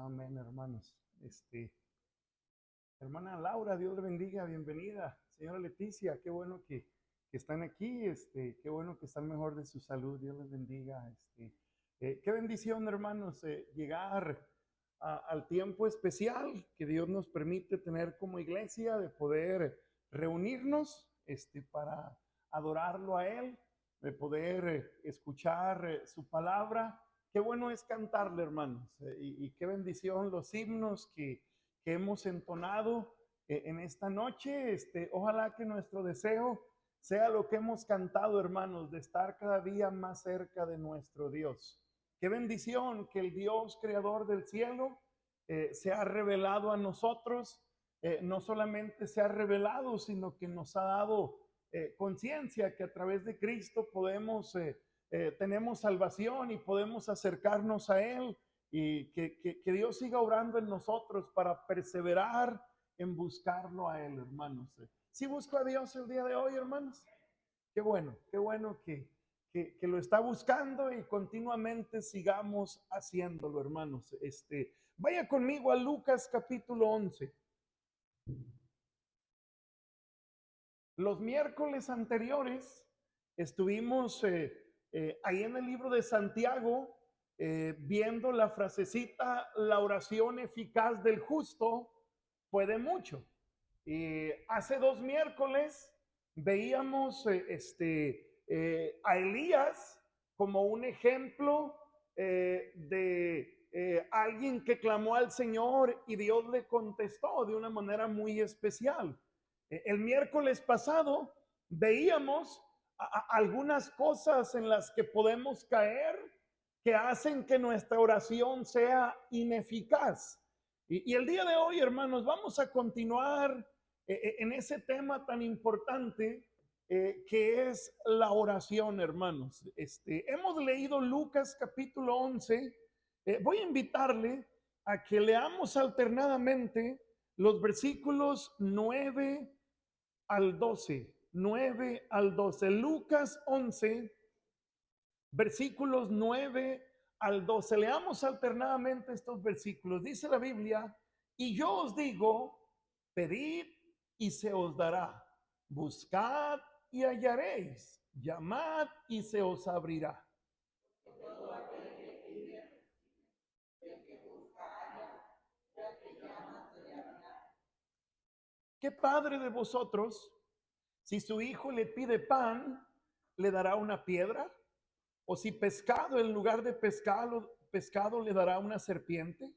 Amén, hermanos. Hermana Laura, Dios le bendiga, bienvenida. Señora Leticia, qué bueno que están aquí, qué bueno que están mejor de su salud, Dios les bendiga. Qué bendición, hermanos, llegar al tiempo especial que Dios nos permite tener como iglesia, de poder reunirnos, para adorarlo a Él, de poder escuchar su palabra. Qué bueno es cantarle, hermanos, y qué bendición los himnos que hemos entonado en esta noche. Ojalá que nuestro deseo sea lo que hemos cantado, hermanos, de estar cada día más cerca de nuestro Dios. Qué bendición que el Dios creador del cielo se ha revelado a nosotros. No solamente se ha revelado, sino que nos ha dado conciencia que a través de Cristo tenemos salvación y podemos acercarnos a Él, y que Dios siga obrando en nosotros para perseverar en buscarlo a Él, hermanos. ¿Sí busco a Dios el día de hoy, hermanos? Qué bueno que lo está buscando, y continuamente sigamos haciéndolo, hermanos. Vaya conmigo a Lucas capítulo 11. Los miércoles anteriores estuvimos ahí en el libro de Santiago, viendo la frasecita: la oración eficaz del justo puede mucho. Hace 2 miércoles veíamos a Elías como un ejemplo de alguien que clamó al Señor y Dios le contestó de una manera muy especial. El miércoles pasado veíamos algunas cosas en las que podemos caer, que hacen que nuestra oración sea ineficaz. Y el día de hoy, hermanos, vamos a continuar en ese tema tan importante que es la oración, hermanos. Hemos leído Lucas capítulo 11. Voy a invitarle a que leamos alternadamente los versículos 9 al 12. 9 al 12. Lucas 11, versículos 9 al 12. Leamos alternadamente estos versículos. Dice la Biblia: y yo os digo, pedid y se os dará, buscad y hallaréis, llamad y se os abrirá. ¿Qué padre de vosotros, si su hijo le pide pan, le dará una piedra? ¿O si pescado, en lugar de pescado le dará una serpiente?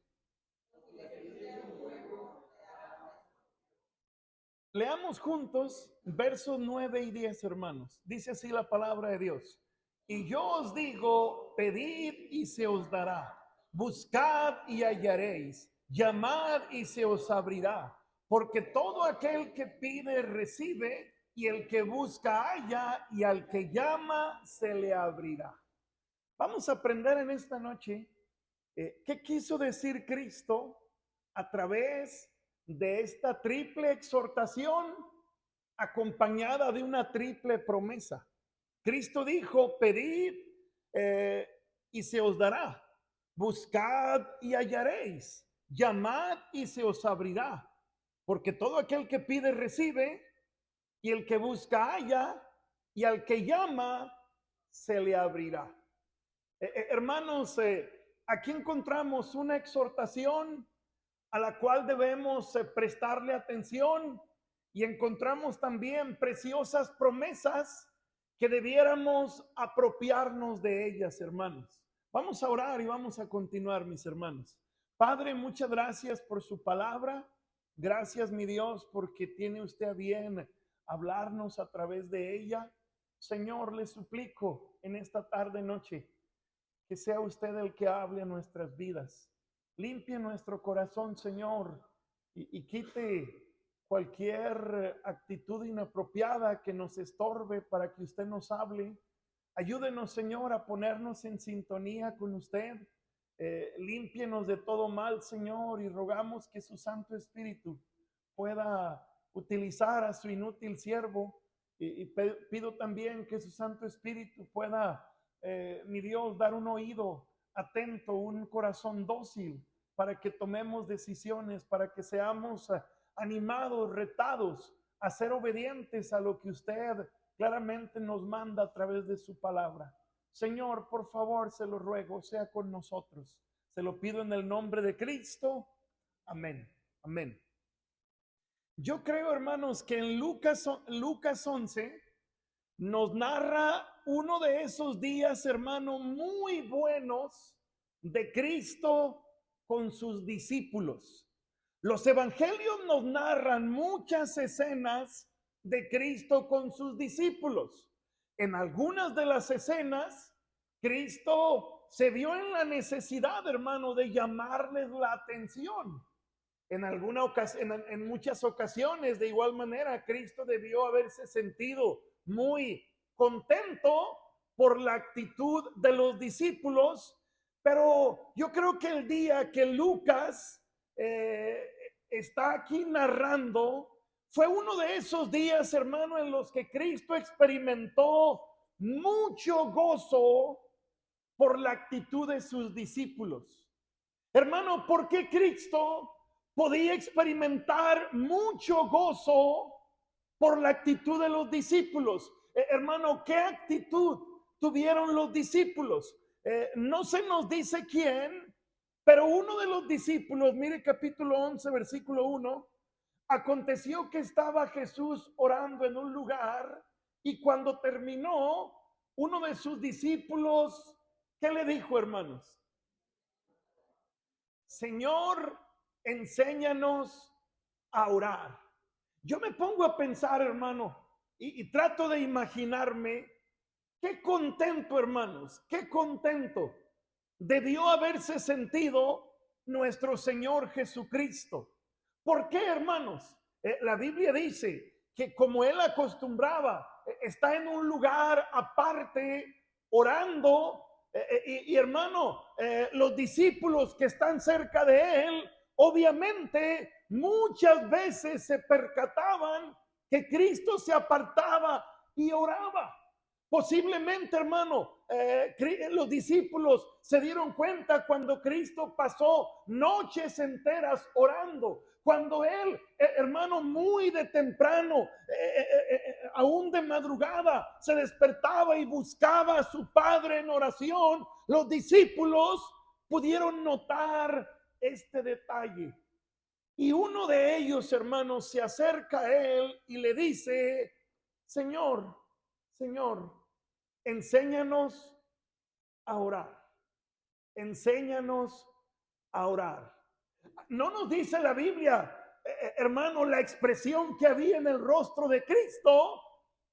Leamos juntos versos 9 y 10, hermanos. Dice así la palabra de Dios: y yo os digo, pedid y se os dará, buscad y hallaréis, llamad y se os abrirá, porque todo aquel que pide recibe, y el que busca halla, y al que llama se le abrirá. Vamos a aprender en esta noche qué quiso decir Cristo a través de esta triple exhortación, acompañada de una triple promesa. Cristo dijo: pedid eh, y se os dará, buscad y hallaréis, llamad y se os abrirá, porque todo aquel que pide recibe, y el que busca halla, y al que llama se le abrirá. Hermanos, aquí encontramos una exhortación a la cual debemos prestarle atención, y encontramos también preciosas promesas que debiéramos apropiarnos de ellas, hermanos. Vamos a orar y vamos a continuar, mis hermanos. Padre, muchas gracias por su palabra. Gracias, mi Dios, porque tiene usted a bien hablarnos a través de ella. Señor, le suplico en esta tarde noche que sea usted el que hable a nuestras vidas. Limpie nuestro corazón, Señor, y quite cualquier actitud inapropiada que nos estorbe para que usted nos hable. Ayúdenos, Señor, a ponernos en sintonía con usted. Límpienos de todo mal, Señor, y rogamos que su Santo Espíritu pueda utilizar a su inútil siervo. Y pido también que su Santo Espíritu pueda, mi Dios, dar un oído atento, un corazón dócil, para que tomemos decisiones, para que seamos animados, retados a ser obedientes a lo que usted claramente nos manda a través de su palabra. Señor, por favor, se lo ruego, sea con nosotros. Se lo pido en el nombre de Cristo. Amén. Amén. Yo creo, hermanos, que en Lucas 11 nos narra uno de esos días, hermano, muy buenos de Cristo con sus discípulos. Los evangelios nos narran muchas escenas de Cristo con sus discípulos. En algunas de las escenas, Cristo se vio en la necesidad, hermano, de llamarles la atención. En alguna ocasión, en muchas ocasiones, de igual manera, Cristo debió haberse sentido muy contento por la actitud de los discípulos, pero yo creo que el día que Lucas está aquí narrando fue uno de esos días, hermano, en los que Cristo experimentó mucho gozo por la actitud de sus discípulos. Hermano, ¿por qué Cristo podía experimentar mucho gozo por la actitud de los discípulos? Hermano, ¿qué actitud tuvieron los discípulos? No se nos dice quién, pero uno de los discípulos, mire capítulo 11, versículo 1, aconteció que estaba Jesús orando en un lugar y cuando terminó, uno de sus discípulos, ¿qué le dijo, hermanos? Señor, enséñanos a orar. Yo me pongo a pensar, hermano, y trato de imaginarme qué contento, hermanos, qué contento debió haberse sentido nuestro Señor Jesucristo. ¿Por qué, hermanos? La Biblia dice que como él acostumbraba, está en un lugar aparte orando. Y hermano, los discípulos que están cerca de él, obviamente muchas veces se percataban que Cristo se apartaba y oraba. Posiblemente, hermano, los discípulos se dieron cuenta cuando Cristo pasó noches enteras orando, cuando él, hermano, muy de temprano, aún de madrugada, se despertaba y buscaba a su Padre en oración. Los discípulos pudieron notar este detalle. Y uno de ellos, hermanos, se acerca a él y le dice: Señor, Señor, enséñanos a orar. Enséñanos a orar. No nos dice la Biblia, hermano, la expresión que había en el rostro de Cristo,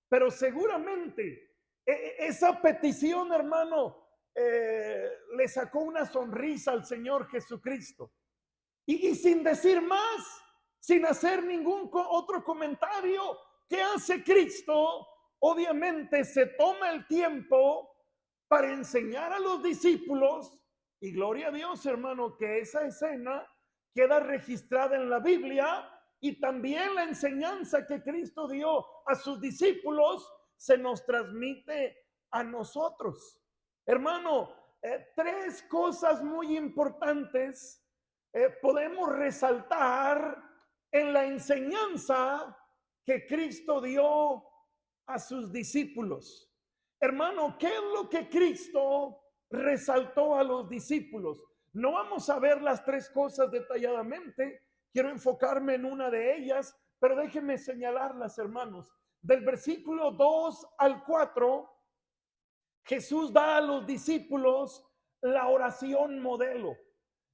pero seguramente esa petición, hermano, le sacó una sonrisa al Señor Jesucristo. Y sin decir más, sin hacer ningún otro comentario, ¿qué hace Cristo? Obviamente se toma el tiempo para enseñar a los discípulos, y gloria a Dios, hermano, que esa escena queda registrada en la Biblia, y también la enseñanza que Cristo dio a sus discípulos se nos transmite a nosotros. Hermano, tres cosas muy importantes podemos resaltar en la enseñanza que Cristo dio a sus discípulos. Hermano, ¿qué es lo que Cristo resaltó a los discípulos? No vamos a ver las tres cosas detalladamente, quiero enfocarme en una de ellas, pero déjenme señalarlas, hermanos. Del versículo 2 al 4, Jesús da a los discípulos la oración modelo,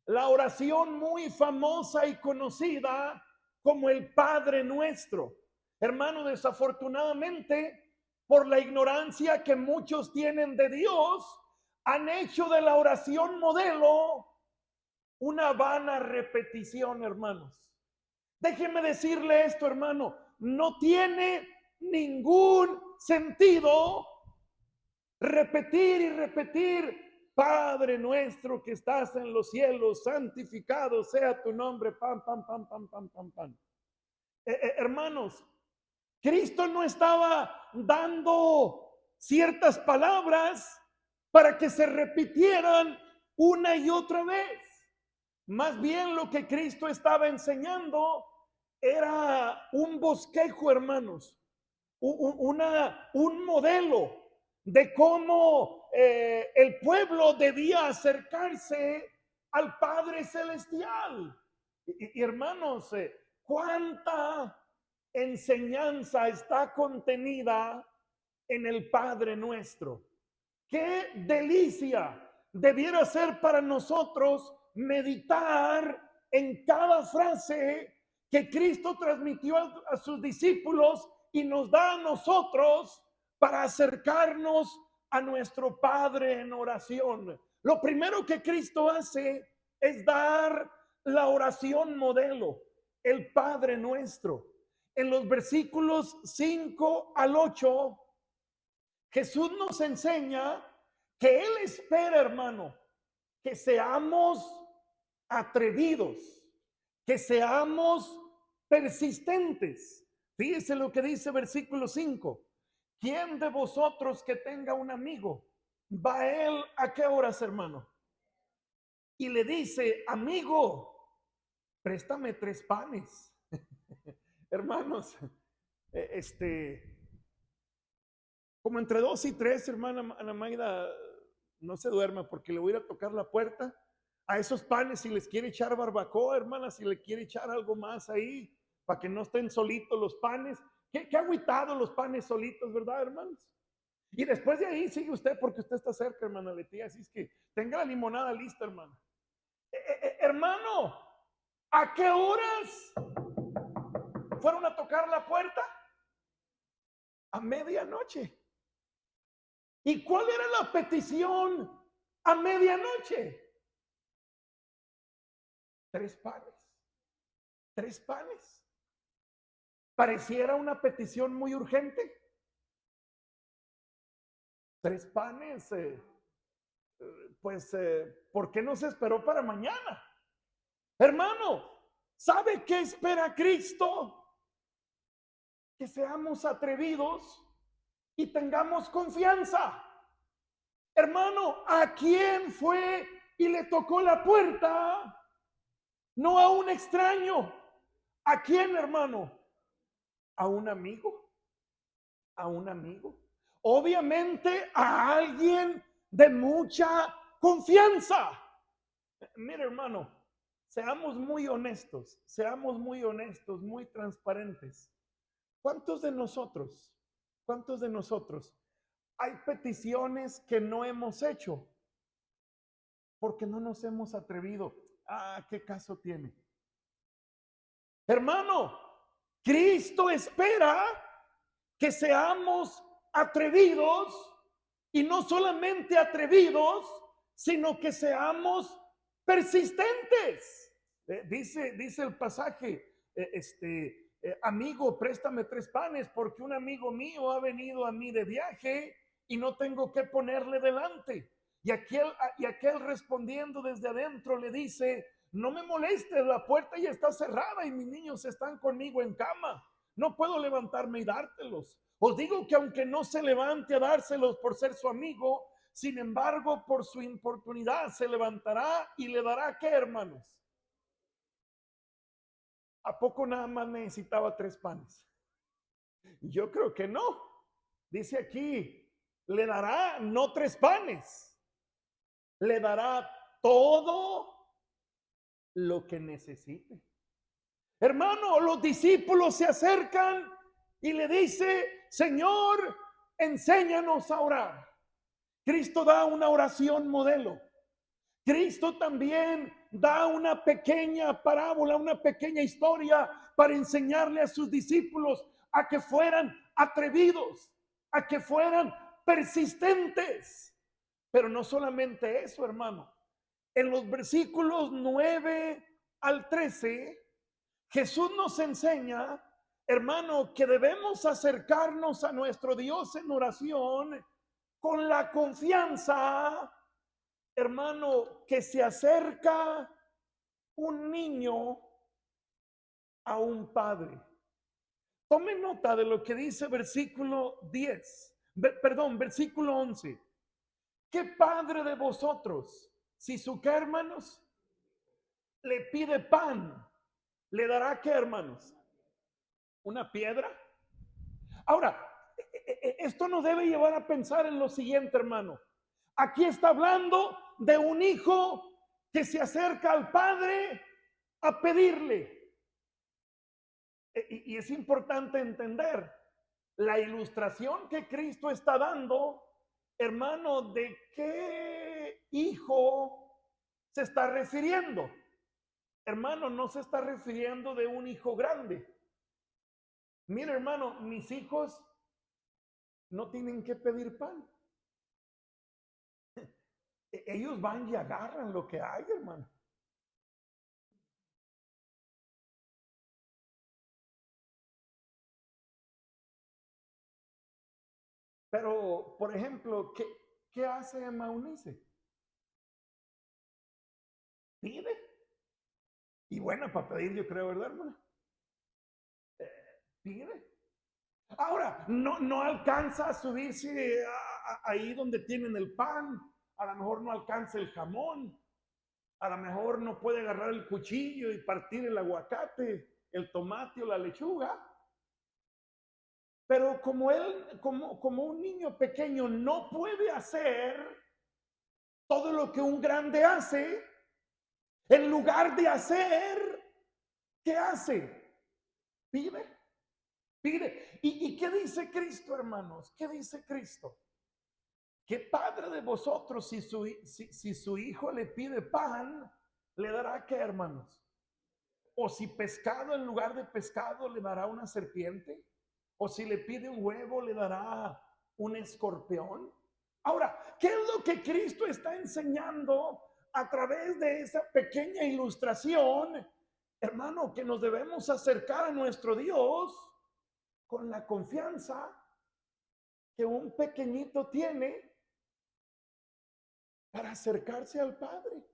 la oración muy famosa y conocida como el Padre Nuestro. Hermano, desafortunadamente, por la ignorancia que muchos tienen de Dios, han hecho de la oración modelo una vana repetición, hermanos. Déjenme decirle esto, hermano, no tiene ningún sentido repetir y repetir: Padre nuestro que estás en los cielos, santificado sea tu nombre, pam, pam, pam, pam, pam, pam, pam. Hermanos, Cristo no estaba dando ciertas palabras para que se repitieran una y otra vez. Más bien lo que Cristo estaba enseñando era un bosquejo, hermanos, un modelo de cómo el pueblo debía acercarse al Padre Celestial. Y hermanos, cuánta enseñanza está contenida en el Padre nuestro. Qué delicia debiera ser para nosotros meditar en cada frase que Cristo transmitió a sus discípulos y nos da a nosotros para acercarnos a nuestro Padre en oración. Lo primero que Cristo hace es dar la oración modelo, el Padre nuestro. En los versículos 5 al 8, Jesús nos enseña que Él espera, hermano, que seamos atrevidos, que seamos persistentes. Fíjese lo que dice versículo 5. ¿Quién de vosotros que tenga un amigo va a él a qué horas, hermano? Y le dice, amigo, préstame 3 panes. Hermanos, este, como entre 2 y 3, hermana Ana Maida, no se duerma porque le voy a ir a tocar la puerta a esos panes si les quiere echar barbacoa, hermana, si le quiere echar algo más ahí, para que no estén solitos los panes. Qué agüitado los panes solitos, ¿verdad, hermanos? Y después de ahí sigue usted porque usted está cerca, hermana Letía, así es que tenga la limonada lista, hermana. Hermano, ¿a qué horas fueron a tocar la puerta? A medianoche. ¿Y cuál era la petición a medianoche? 3 panes. 3 panes. Pareciera una petición muy urgente. 3 panes, pues, ¿por qué no se esperó para mañana? Hermano, ¿sabe qué espera Cristo? Que seamos atrevidos y tengamos confianza. Hermano, ¿a quién fue y le tocó la puerta? No a un extraño. ¿A quién, hermano? A un amigo. A un amigo. Obviamente a alguien de mucha confianza. Mire, hermano, seamos muy honestos, muy transparentes. Cuántos de nosotros hay peticiones que no hemos hecho porque no nos hemos atrevido? Ah, ¿qué caso tiene? Hermano, Cristo espera que seamos atrevidos y no solamente atrevidos, sino que seamos persistentes. Dice el pasaje, amigo, préstame 3 panes porque un amigo mío ha venido a mí de viaje y no tengo que ponerle delante. Y aquel respondiendo desde adentro le dice, no me molestes, la puerta ya está cerrada y mis niños están conmigo en cama. No puedo levantarme y dártelos. Os digo que aunque no se levante a dárselos por ser su amigo, sin embargo, por su importunidad se levantará y le dará, ¿qué, hermanos? ¿A poco nada más necesitaba 3 panes? Yo creo que no. Dice aquí, le dará no 3 panes, le dará todo lo que necesite. Hermano, los discípulos se acercan y le dice, Señor, enséñanos a orar. Cristo da una oración modelo. Cristo también da una pequeña parábola, una pequeña historia para enseñarle a sus discípulos a que fueran atrevidos, a que fueran persistentes. Pero no solamente eso, hermano. En los versículos 9 al 13, Jesús nos enseña, hermano, que debemos acercarnos a nuestro Dios en oración con la confianza, hermano, que se acerca un niño a un padre. Tome nota de lo que dice versículo 10, perdón, versículo 11. ¿Qué padre de vosotros, si su qué, hermanos? le pide pan, ¿le dará qué, hermanos? ¿Una piedra? Ahora, esto nos debe llevar a pensar en lo siguiente, hermano. Aquí está hablando de un hijo que se acerca al padre a pedirle. Y es importante entender la ilustración que Cristo está dando, hermano, de qué hijo se está refiriendo. Hermano, no se está refiriendo de un hijo grande. Mira, hermano, mis hijos no tienen que pedir pan. Ellos van y agarran lo que hay, hermano. Pero, por ejemplo, ¿qué hace Maunice? Pide. Y bueno, para pedir, yo creo, ¿verdad, hermano? Pide. Ahora, no alcanza a subirse ahí donde tienen el pan. A lo mejor no alcanza el jamón. A lo mejor no puede agarrar el cuchillo y partir el aguacate, el tomate o la lechuga. Pero como él, como un niño pequeño no puede hacer todo lo que un grande hace, en lugar de hacer, ¿qué hace? Pide, pide. ¿Y qué dice Cristo, hermanos? ¿Qué dice Cristo? ¿Qué padre de vosotros, si su hijo le pide pan, le dará qué, hermanos? O si pescado en lugar de pescado, le dará una serpiente. O si le pide un huevo, le dará un escorpión. Ahora, ¿qué es lo que Cristo está enseñando a través de esa pequeña ilustración? Hermano, que nos debemos acercar a nuestro Dios con la confianza que un pequeñito tiene para acercarse al Padre.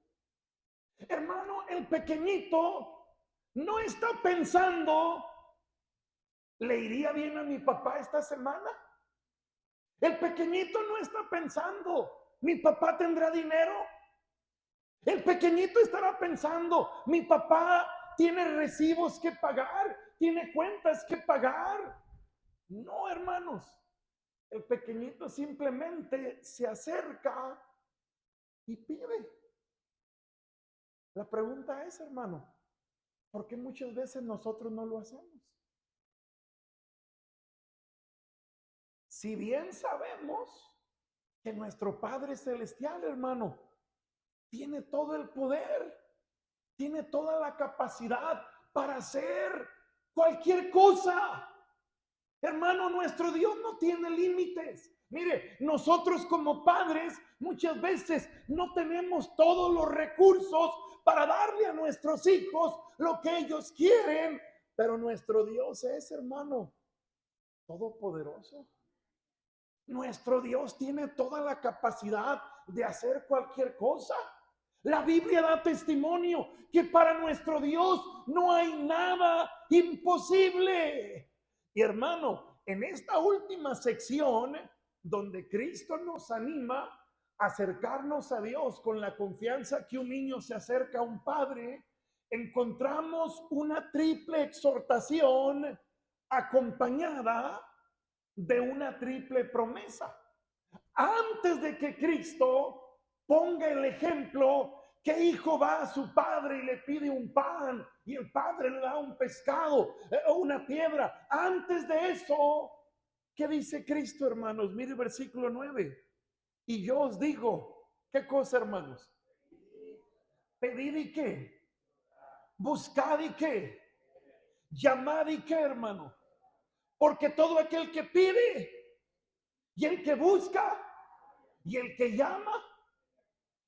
Hermano, el pequeñito no está pensando, ¿le iría bien a mi papá esta semana? El pequeñito no está pensando, ¿mi papá tendrá dinero? El pequeñito estará pensando, ¿mi papá tiene recibos que pagar? ¿Tiene cuentas que pagar? No, hermanos. El pequeñito simplemente se acerca y pide. La pregunta es, hermano, ¿por qué muchas veces nosotros no lo hacemos? Si bien sabemos que nuestro Padre Celestial, hermano, tiene todo el poder, tiene toda la capacidad para hacer cualquier cosa. Hermano, nuestro Dios no tiene límites. Mire, nosotros como padres muchas veces no tenemos todos los recursos para darle a nuestros hijos lo que ellos quieren, pero nuestro Dios es, hermano, todopoderoso. Nuestro Dios tiene toda la capacidad de hacer cualquier cosa. La Biblia da testimonio que para nuestro Dios no hay nada imposible. Y hermano, en esta última sección donde Cristo nos anima a acercarnos a Dios con la confianza que un niño se acerca a un padre, encontramos una triple exhortación acompañada de una triple promesa. Antes de que Cristo ponga el ejemplo, ¿qué hijo va a su padre y le pide un pan y el padre le da un pescado o una piedra? Antes de eso, ¿qué dice Cristo, hermanos? Mire el versículo 9. Y yo os digo, ¿qué cosa, hermanos? Pedid y qué, buscad y qué, llamad y qué, hermano. Porque todo aquel que pide y el que busca y el que llama.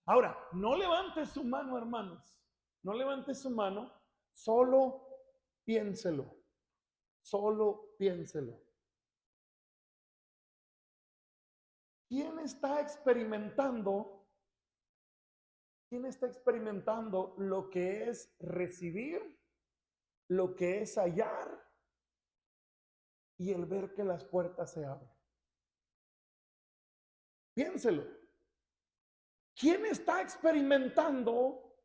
Ahora, no levante su mano, hermanos. No levante su mano. Solo piénselo. Solo piénselo. ¿Quién está experimentando? ¿Quién está experimentando lo que es recibir, lo que es hallar y el ver que las puertas se abren? Piénselo. ¿Quién está experimentando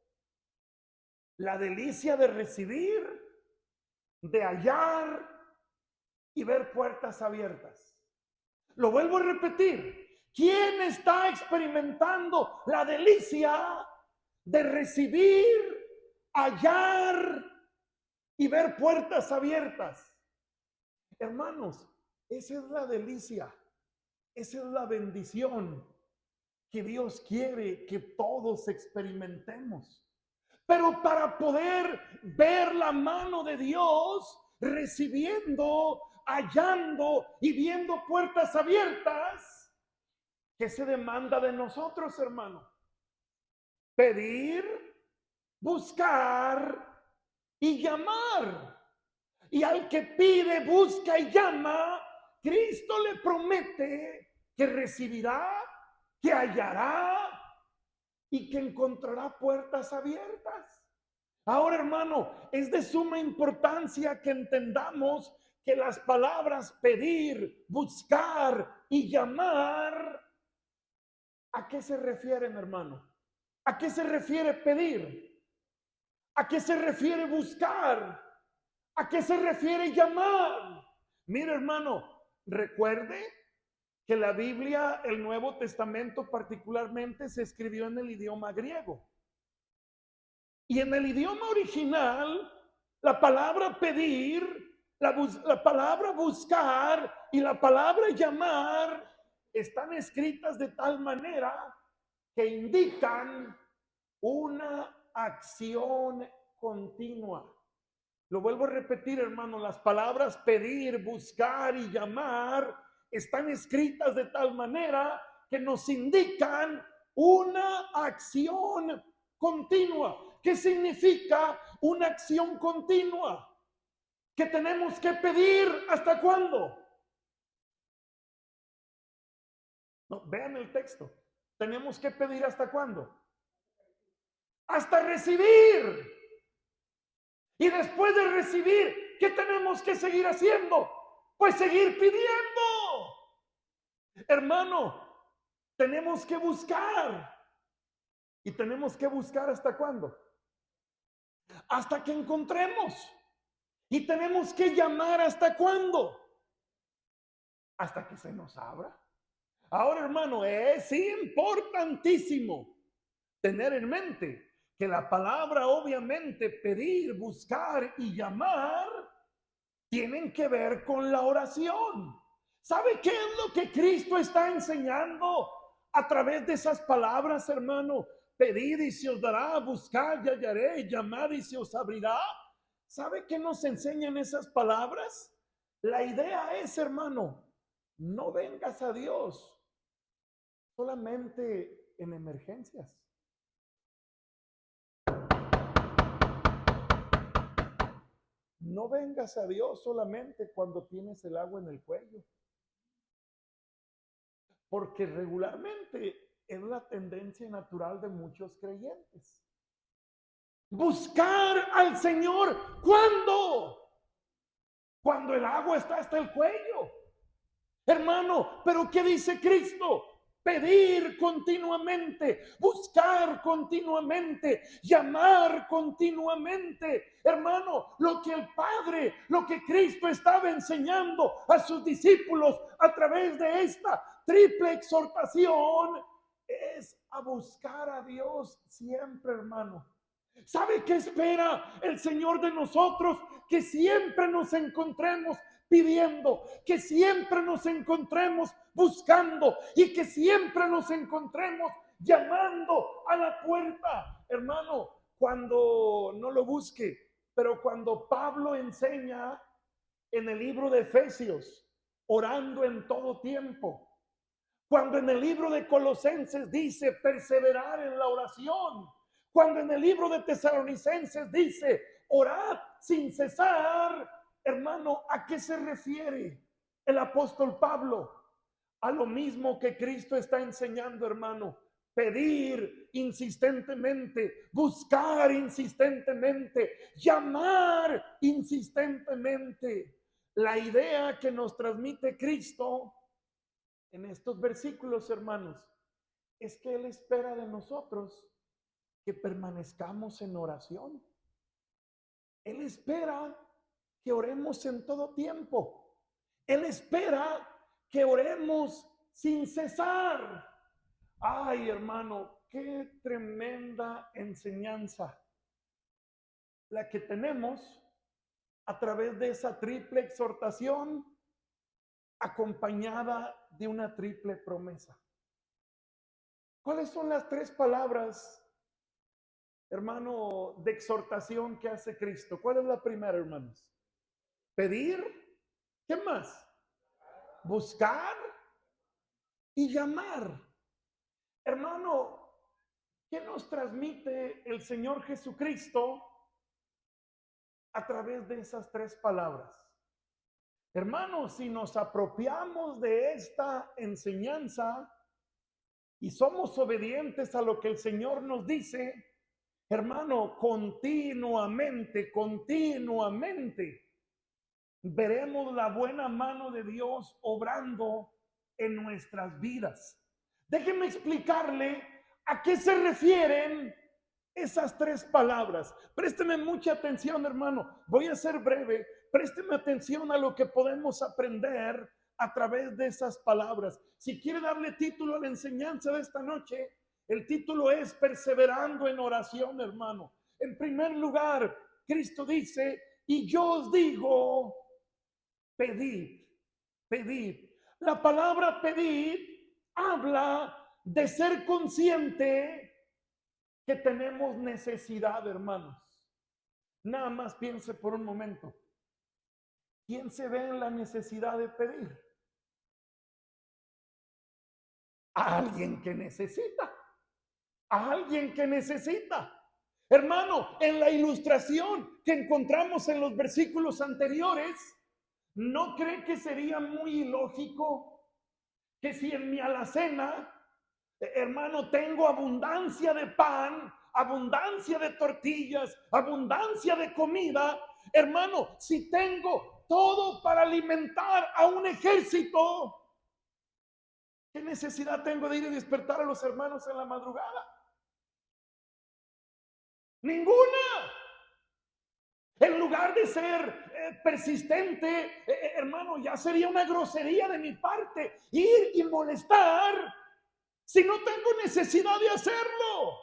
La delicia de recibir, de hallar y ver puertas abiertas. Lo vuelvo a repetir. ¿Quién está experimentando la delicia de recibir, hallar y ver puertas abiertas? Hermanos, esa es la delicia, esa es la bendición que Dios quiere que todos experimentemos. Pero para poder ver la mano de Dios recibiendo, hallando y viendo puertas abiertas, ¿qué se demanda de nosotros, hermano? Pedir, buscar y llamar. Y al que pide, busca y llama, Cristo le promete que recibirá, que hallará y que encontrará puertas abiertas. Ahora, hermano, es de suma importancia que entendamos que las palabras pedir, buscar y llamar, ¿a qué se refieren, hermano? ¿A qué se refiere pedir? ¿A qué se refiere buscar? ¿A qué se refiere llamar? Mira, hermano, recuerde que la Biblia, el Nuevo Testamento particularmente, se escribió en el idioma griego. Y en el idioma original, la palabra pedir, la palabra buscar y la palabra llamar están escritas de tal manera que indican una acción continua. Lo vuelvo a repetir, hermano, las palabras pedir, buscar y llamar están escritas de tal manera que nos indican una acción continua. ¿Qué significa una acción continua? Que tenemos que pedir ¿hasta cuándo? No, vean el texto. Tenemos que pedir ¿hasta cuándo? Hasta recibir. Y después de recibir, ¿qué tenemos que seguir haciendo? Pues seguir pidiendo. Hermano, tenemos que buscar. ¿Y tenemos que buscar hasta cuándo? Hasta que encontremos. ¿Y tenemos que llamar hasta cuándo? Hasta que se nos abra. Ahora, hermano, es importantísimo tener en mente que la palabra, obviamente, pedir, buscar y llamar, tienen que ver con la oración. ¿Sabe qué es lo que Cristo está enseñando a través de esas palabras, hermano? Pedid y se os dará, buscad y hallaré, llamad y se os abrirá. ¿Sabe qué nos enseñan esas palabras? La idea es, hermano, no vengas a Dios solamente en emergencias. No vengas a Dios solamente cuando tienes el agua en el cuello. Porque regularmente es la tendencia natural de muchos creyentes. Buscar al Señor, ¿cuándo? Cuando el agua está hasta el cuello. Hermano, pero ¿qué dice Cristo? Pedir continuamente, buscar continuamente, llamar continuamente. Hermano, lo que el Padre, lo que Cristo estaba enseñando a sus discípulos a través de esta triple exhortación es a buscar a Dios siempre, hermano. ¿Sabe qué espera el Señor de nosotros? Que siempre nos encontremos pidiendo, que siempre nos encontremos buscando y que siempre nos encontremos llamando a la puerta. Hermano, cuando no lo busque, pero cuando Pablo enseña en el libro de Efesios, orando en todo tiempo, cuando en el libro de Colosenses dice perseverar en la oración, cuando en el libro de Tesalonicenses dice orad sin cesar, hermano, ¿a qué se refiere el apóstol Pablo? A lo mismo que Cristo está enseñando, hermano. Pedir insistentemente, buscar insistentemente, llamar insistentemente. La idea que nos transmite Cristo en estos versículos, hermanos, es que Él espera de nosotros que permanezcamos en oración. Él espera que oremos en todo tiempo. Él espera que oremos sin cesar. Ay, hermano, qué tremenda enseñanza la que tenemos a través de esa triple exhortación acompañada de una triple promesa. ¿Cuáles son las tres palabras, hermano, de exhortación que hace Cristo? ¿Cuál es la primera, hermanos? Pedir. ¿Qué más? Buscar y llamar. Hermano, ¿qué nos transmite el Señor Jesucristo a través de esas tres palabras? Hermanos, si nos apropiamos de esta enseñanza y somos obedientes a lo que el Señor nos dice, hermano, continuamente veremos la buena mano de Dios obrando en nuestras vidas. Déjenme explicarle a qué se refieren esas tres palabras. Présteme mucha atención, hermano. Voy a ser breve. Présteme atención a lo que podemos aprender a través de esas palabras. Si quiere darle título a la enseñanza de esta noche, el título es Perseverando en oración, hermano. En primer lugar, Cristo dice, y yo os digo, pedid, pedid. La palabra pedir habla de ser consciente que tenemos necesidad, hermanos. Nada más piense por un momento. ¿Quién se ve en la necesidad de pedir? A alguien que necesita. A alguien que necesita. Hermano, en la ilustración que encontramos en los versículos anteriores, ¿no cree que sería muy ilógico que si en mi alacena, hermano, tengo abundancia de pan, abundancia de tortillas, abundancia de comida, hermano, si tengo todo para alimentar a un ejército, ¿qué necesidad tengo de ir a despertar a los hermanos en la madrugada? Ninguna. En lugar de ser persistente, hermano, ya sería una grosería de mi parte ir y molestar si no tengo necesidad de hacerlo.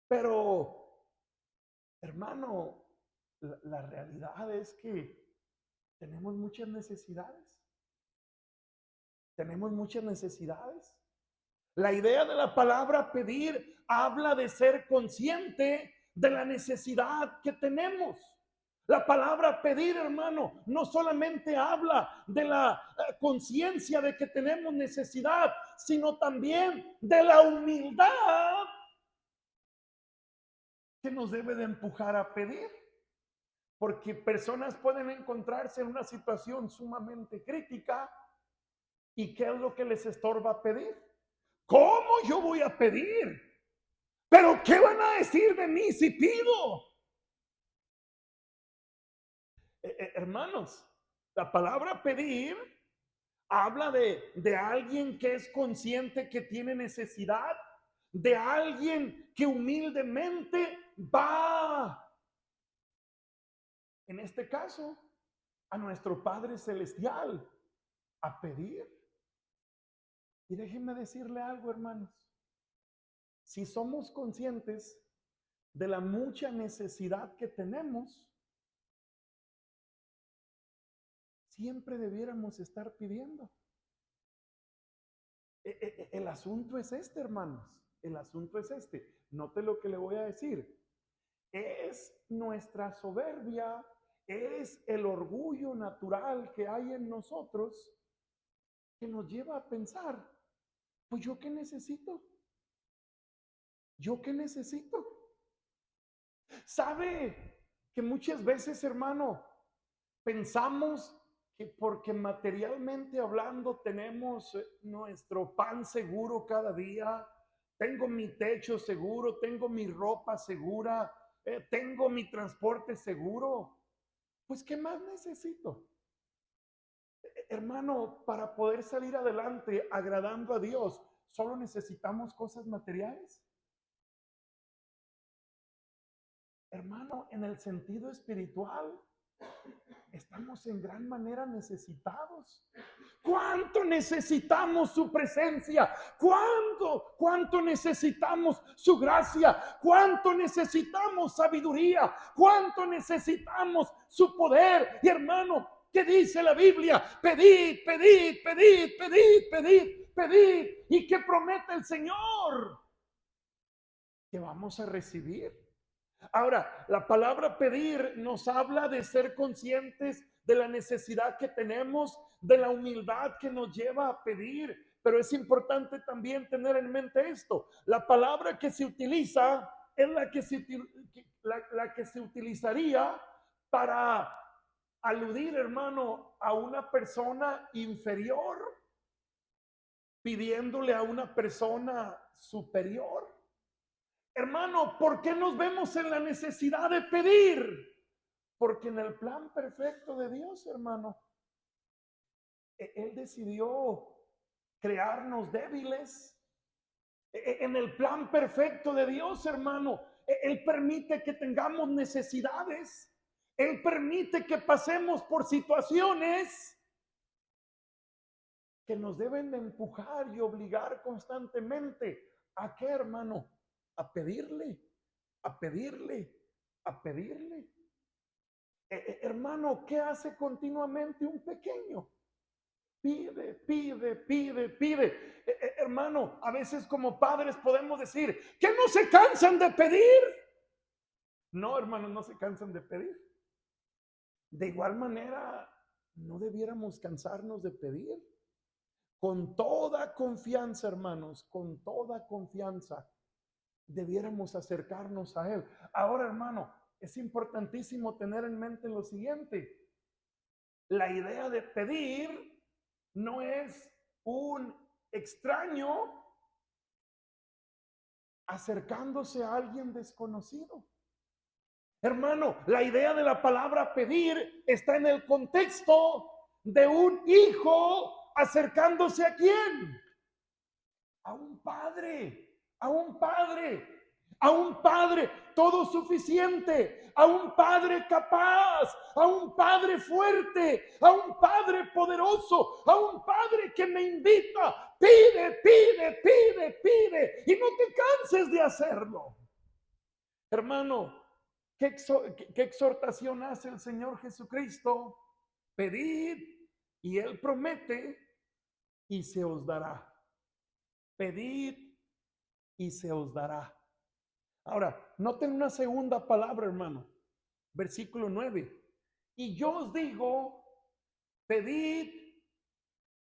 Pero, hermano, la realidad es que tenemos muchas necesidades. Tenemos muchas necesidades. La idea de la palabra pedir habla de ser consciente de la necesidad que tenemos. La palabra pedir, hermano, no solamente habla de la conciencia de que tenemos necesidad, sino también de la humildad que nos debe de empujar a pedir. Porque personas pueden encontrarse en una situación sumamente crítica. ¿Y qué es lo que les estorba pedir? ¿Cómo yo voy a pedir? ¿Pero qué van a decir de mí si pido? Hermanos, la palabra pedir habla de alguien que es consciente que tiene necesidad, de alguien que humildemente va, en este caso, a nuestro Padre Celestial a pedir. Y déjenme decirle algo, hermanos. Si somos conscientes de la mucha necesidad que tenemos, siempre debiéramos estar pidiendo. El asunto es este, hermanos. El asunto es este. Note lo que le voy a decir. Es nuestra soberbia, es el orgullo natural que hay en nosotros que nos lleva a pensar, pues yo qué necesito. ¿Yo qué necesito? ¿Sabe que muchas veces, hermano, pensamos que porque materialmente hablando tenemos nuestro pan seguro cada día, tengo mi techo seguro, tengo mi ropa segura, tengo mi transporte seguro, pues ¿qué más necesito? Hermano, para poder salir adelante agradando a Dios, ¿solo necesitamos cosas materiales? Hermano, en el sentido espiritual, estamos en gran manera necesitados. ¿Cuánto necesitamos su presencia? ¿Cuánto necesitamos su gracia? ¿Cuánto necesitamos sabiduría? ¿Cuánto necesitamos su poder? Y hermano, ¿qué dice la Biblia? Pedid, pedid, pedid, pedid, pedid, pedid. ¿Y qué promete el Señor? Que vamos a recibir. Ahora, la palabra pedir nos habla de ser conscientes de la necesidad que tenemos, de la humildad que nos lleva a pedir. Pero es importante también tener en mente esto. La palabra que se utiliza es la que se utilizaría para aludir, hermano, a una persona inferior, pidiéndole a una persona superior. Hermano, ¿por qué nos vemos en la necesidad de pedir? Porque en el plan perfecto de Dios, hermano, Él decidió crearnos débiles. En el plan perfecto de Dios, hermano, Él permite que tengamos necesidades. Él permite que pasemos por situaciones que nos deben de empujar y obligar constantemente. ¿A qué, hermano? A pedirle, a pedirle, a pedirle. Hermano, ¿qué hace continuamente un pequeño? Pide, pide, pide, pide. Hermano, a veces como padres podemos decir que no se cansan de pedir. No, hermano, no se cansan de pedir. De igual manera, no debiéramos cansarnos de pedir. Con toda confianza, hermanos, con toda confianza, debiéramos acercarnos a Él. Ahora, hermano, es importantísimo tener en mente lo siguiente. La idea de pedir no es un extraño acercándose a alguien desconocido. Hermano, la idea de la palabra pedir está en el contexto de un hijo acercándose ¿a quién? A un padre, a un padre, a un padre todo suficiente, a un padre capaz, a un padre fuerte, a un padre poderoso, a un padre que me invita, pide, pide, pide, pide, y no te canses de hacerlo. Hermano, ¿qué exhortación hace el Señor Jesucristo? Pedid y Él promete y se os dará. Pedid y se os dará. Ahora, noten una segunda palabra, hermano. Versículo 9. Y yo os digo, pedid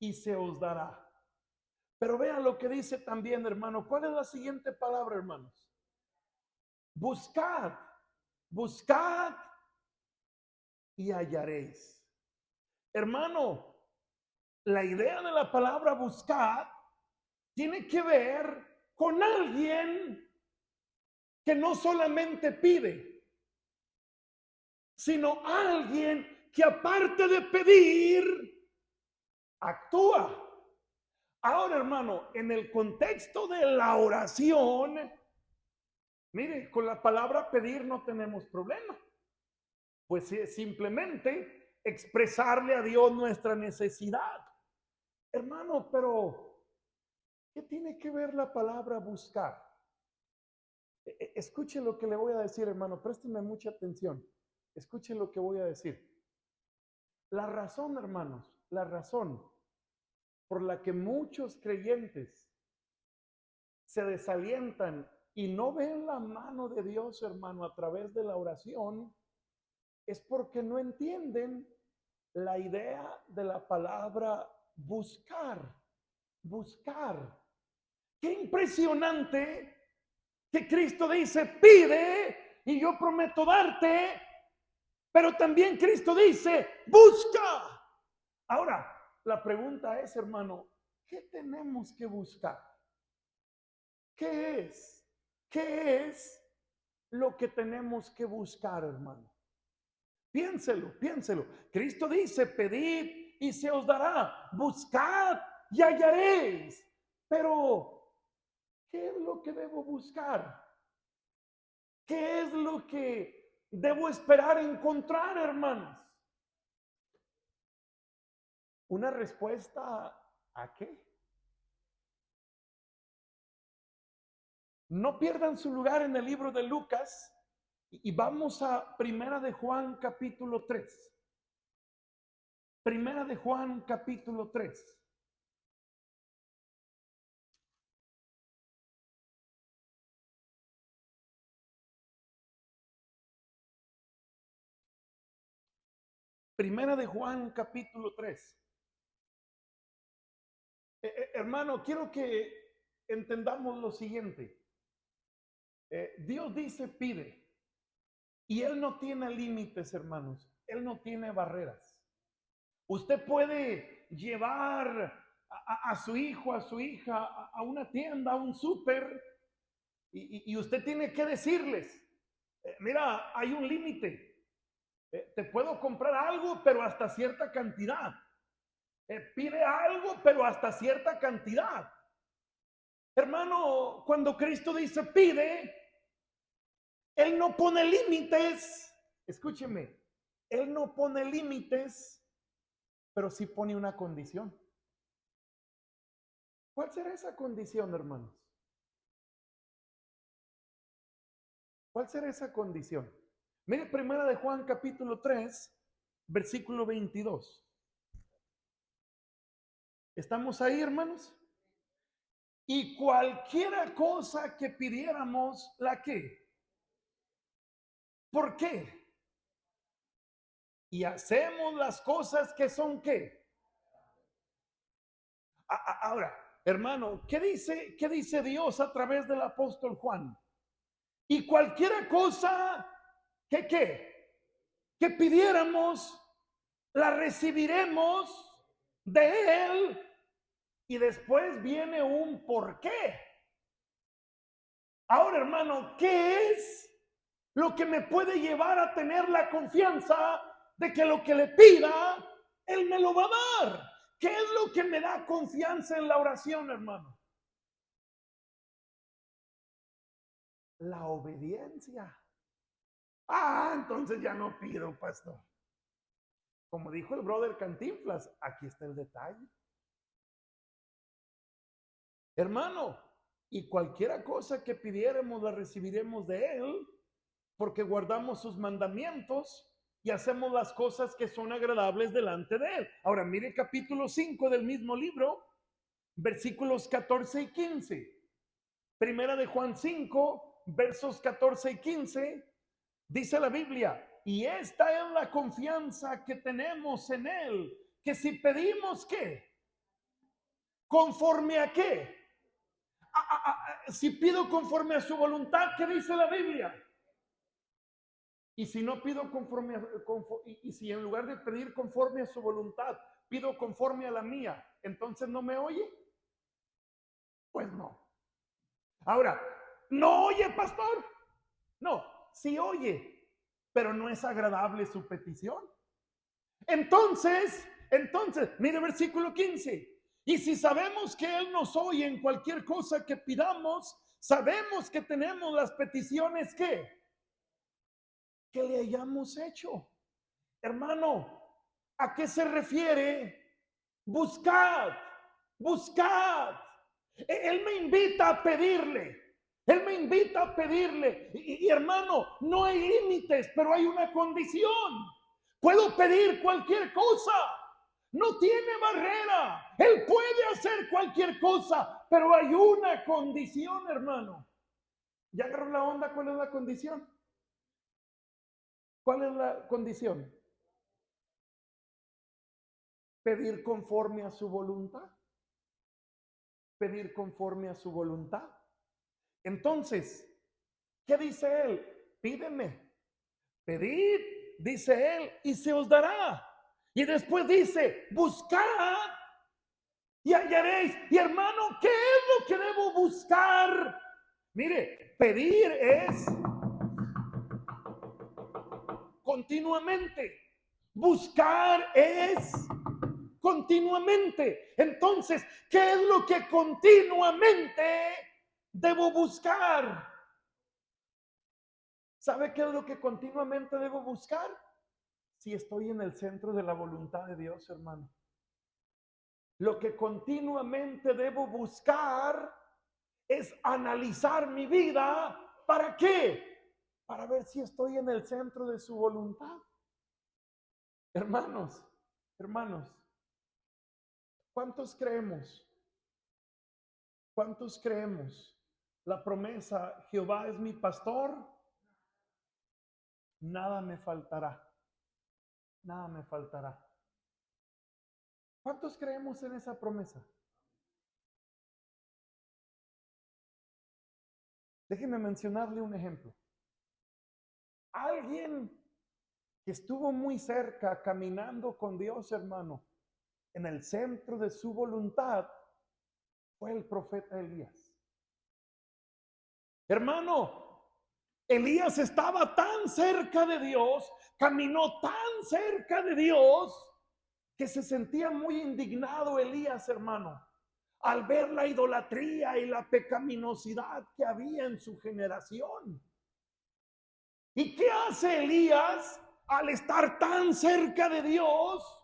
y se os dará. Pero vean lo que dice también, hermano. ¿Cuál es la siguiente palabra, hermanos? Buscad, buscad y hallaréis. Hermano, la idea de la palabra buscad tiene que ver con alguien que no solamente pide, sino alguien que aparte de pedir, actúa. Ahora, hermano, en el contexto de la oración, mire, con la palabra pedir no tenemos problema. Pues es simplemente expresarle a Dios nuestra necesidad. Hermano, pero ¿qué tiene que ver la palabra buscar? Escuche lo que le voy a decir, hermano, présteme mucha atención. Escuche lo que voy a decir. La razón, hermanos, la razón por la que muchos creyentes se desalientan y no ven la mano de Dios, hermano, a través de la oración, es porque no entienden la idea de la palabra buscar. Buscar. Qué impresionante que Cristo dice, pide y yo prometo darte, pero también Cristo dice, busca. Ahora, la pregunta es, hermano, ¿qué tenemos que buscar? ¿Qué es? ¿Qué es lo que tenemos que buscar, hermano? Piénselo, piénselo. Cristo dice, pedid y se os dará, buscad y hallaréis. Pero, ¿qué es lo que debo buscar? ¿Qué es lo que debo esperar encontrar, hermanos? ¿Una respuesta a qué? No pierdan su lugar en el libro de Lucas y vamos a Primera de Juan capítulo 3. Primera de Juan capítulo 3. Primera de Juan capítulo 3. Hermano, quiero que entendamos lo siguiente. Dios dice pide y Él no tiene límites, hermanos. Él no tiene barreras. Usted puede llevar a su hijo, a su hija, a una tienda, a un súper, y usted tiene que decirles, mira, hay un límite. Te puedo comprar algo, pero hasta cierta cantidad. Pide algo, pero hasta cierta cantidad. Hermano, cuando Cristo dice pide, Él no pone límites. Escúcheme, Él no pone límites, pero sí pone una condición. ¿Cuál será esa condición, hermanos? ¿Cuál será esa condición? Mire, Primera de Juan capítulo 3, versículo 22. ¿Estamos ahí, hermanos? Y cualquiera cosa que pidiéramos, ¿la qué? ¿Por qué? Y hacemos las cosas que son ¿qué? Ahora, hermano, qué dice Dios a través del apóstol Juan? Y cualquiera cosa que ¿qué? Que pidiéramos, la recibiremos de Él. Y después viene un por qué. Ahora, hermano, ¿qué es lo que me puede llevar a tener la confianza de que lo que le pida, Él me lo va a dar? ¿Qué es lo que me da confianza en la oración, hermano? La obediencia. Entonces ya no pido, pastor. Como dijo el brother Cantinflas, aquí está el detalle. Hermano, y cualquiera cosa que pidiéramos la recibiremos de Él, porque guardamos sus mandamientos y hacemos las cosas que son agradables delante de Él. Ahora, mire capítulo 5 del mismo libro, versículos 14 y 15. Primera de Juan 5, versos 14 y 15, dice la Biblia, y esta es la confianza que tenemos en Él, que si pedimos ¿qué? ¿Conforme a qué? Si pido conforme a su voluntad, ¿qué dice la Biblia? Y si no pido conforme y si en lugar de pedir conforme a su voluntad, pido conforme a la mía, entonces no me oye. Pues no. Ahora, ¿no oye, pastor? No, sí oye, pero no es agradable su petición. Entonces, mire versículo 15. Y si sabemos que Él nos oye en cualquier cosa que pidamos, sabemos que tenemos las peticiones que le hayamos hecho. Hermano, ¿a qué se refiere? Buscad, buscad. Él me invita a pedirle. Él me invita a pedirle. Y hermano, no hay límites, pero hay una condición. Puedo pedir cualquier cosa. No tiene barrera. Él puede hacer cualquier cosa, pero hay una condición, hermano. ¿Ya agarró la onda? ¿Cuál es la condición? ¿Cuál es la condición? Pedir conforme a su voluntad. Pedir conforme a su voluntad. Entonces, ¿qué dice Él? Pídeme. Pedid, dice Él, y se os dará. Y después dice, buscad y hallaréis. Y hermano, ¿qué es lo que debo buscar? Mire, pedir es continuamente. Buscar es continuamente. Entonces, ¿qué es lo que continuamente debo buscar? ¿Sabe qué es lo que continuamente debo buscar? Si estoy en el centro de la voluntad de Dios, hermano. Lo que continuamente debo buscar es analizar mi vida. ¿Para qué? Para ver si estoy en el centro de su voluntad. Hermanos, hermanos, ¿cuántos creemos? ¿Cuántos creemos la promesa, Jehová es mi pastor, nada me faltará? Nada me faltará. ¿Cuántos creemos en esa promesa? Déjeme mencionarle un ejemplo. Alguien que estuvo muy cerca caminando con Dios, hermano, en el centro de su voluntad, fue el profeta Elías. Hermano, Elías estaba tan cerca de Dios, caminó tan cerca de Dios, que se sentía muy indignado Elías, hermano, al ver la idolatría y la pecaminosidad que había en su generación. ¿Y qué hace Elías al estar tan cerca de Dios?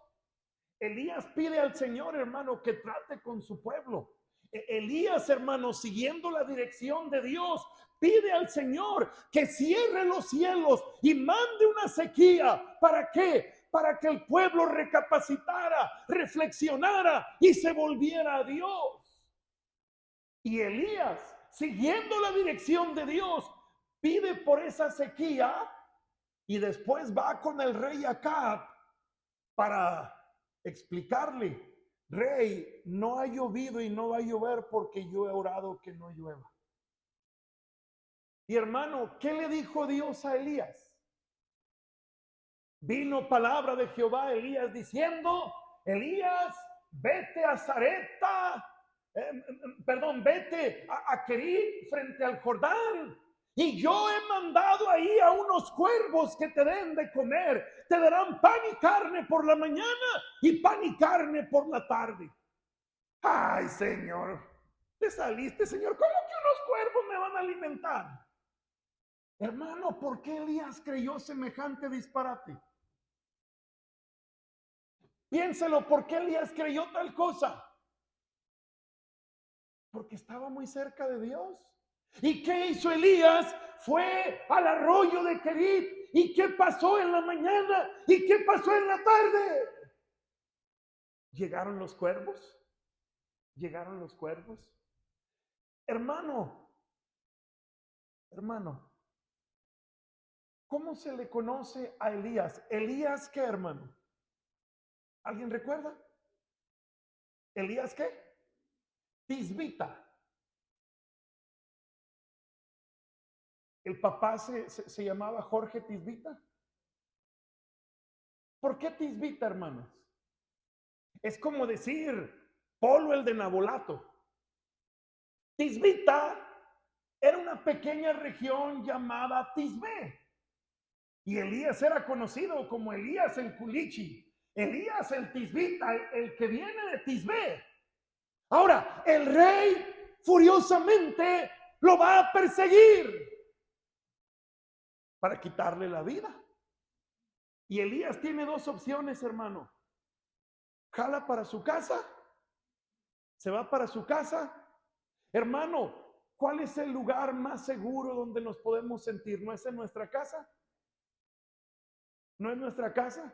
Elías pide al Señor, hermano, que trate con su pueblo. Elías, hermano, siguiendo la dirección de Dios, pide al Señor que cierre los cielos y mande una sequía. ¿Para qué? Para que el pueblo recapacitara, reflexionara y se volviera a Dios. Y Elías, siguiendo la dirección de Dios, pide por esa sequía y después va con el rey Acab para explicarle: rey, no ha llovido y no va a llover porque yo he orado que no llueva. Y hermano, ¿qué le dijo Dios a Elías? Vino palabra de Jehová a Elías diciendo: Elías, vete a Sarepta, vete a Kerit frente al Jordán. Y yo he mandado ahí a unos cuervos que te den de comer. Te darán pan y carne por la mañana y pan y carne por la tarde. Ay, Señor, te saliste, Señor. ¿Cómo que unos cuervos me van a alimentar? Hermano, ¿por qué Elías creyó semejante disparate? Piénselo, ¿por qué Elías creyó tal cosa? Porque estaba muy cerca de Dios. ¿Y qué hizo Elías? Fue al arroyo de Kerit. ¿Y qué pasó en la mañana? ¿Y qué pasó en la tarde? ¿Llegaron los cuervos? ¿Llegaron los cuervos? Hermano, hermano, ¿cómo se le conoce a Elías? ¿Elías qué, hermano? ¿Alguien recuerda? ¿Elías qué? Tisbita. El papá se llamaba Jorge Tisbita. ¿Por qué Tisbita, hermanos? Es como decir Polo el de Nabolato. Tisbita era una pequeña región llamada Tisbé. Y Elías era conocido como Elías el Culichi, Elías el Tisbita, el que viene de Tisbé. Ahora, el rey furiosamente lo va a perseguir para quitarle la vida. Y Elías tiene dos opciones, hermano. Jala para su casa, se va para su casa. Hermano, ¿cuál es el lugar más seguro donde nos podemos sentir? ¿No es en nuestra casa? ¿No es nuestra casa?